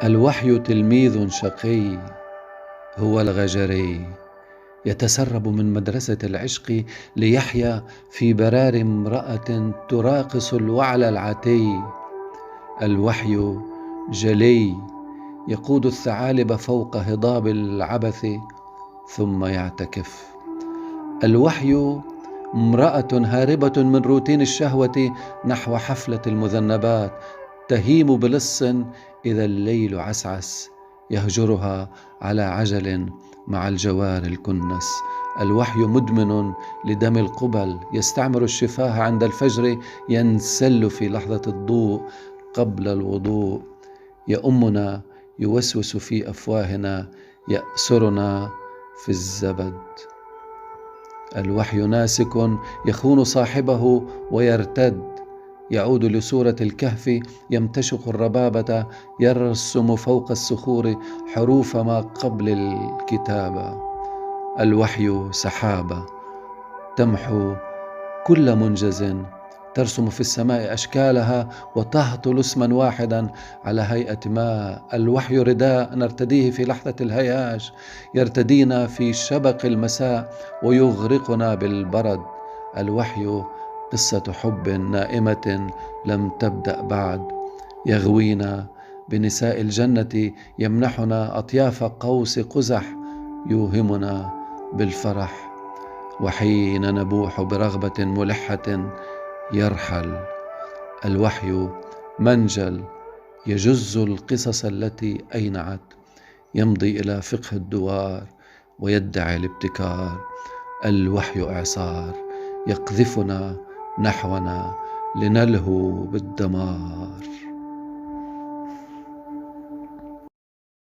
الوحي تلميذ شقي هو الغجري، يتسرب من مدرسة العشق ليحيا في برار امرأة تراقص الوعل العتي. الوحي جلي يقود الثعالب فوق هضاب العبث ثم يعتكف. الوحي امرأة هاربة من روتين الشهوة نحو حفلة المذنبات، تهيم بلص إذا الليل عسعس، يهجرها على عجل مع الجوار الكنس. الوحي مدمن لدم القبل، يستعمر الشفاه عند الفجر، ينسل في لحظة الضوء قبل الوضوء، يؤمنا يوسوس في أفواهنا، يأسرنا في الزبد. الوحي ناسك يخون صاحبه ويرتد، يعود لصورة الكهف، يمتشق الربابة، يرسم فوق الصخور حروف ما قبل الكتابة. الوحي سحابة تمحو كل منجز، ترسم في السماء أشكالها وتهطل اسما واحدا على هيئة ماء. الوحي رداء نرتديه في لحظة الهياج، يرتدينا في شبق المساء ويغرقنا بالبرد. الوحي قصة حب نائمة لم تبدأ بعد، يغوينا بنساء الجنة، يمنحنا أطياف قوس قزح، يوهمنا بالفرح، وحين نبوح برغبة ملحة يرحل. الوحي منجل يجز القصص التي أينعت، يمضي إلى فقه الدوار ويدعي الابتكار. الوحي إعصار يقذفنا نحونا لنلهو بالدمار.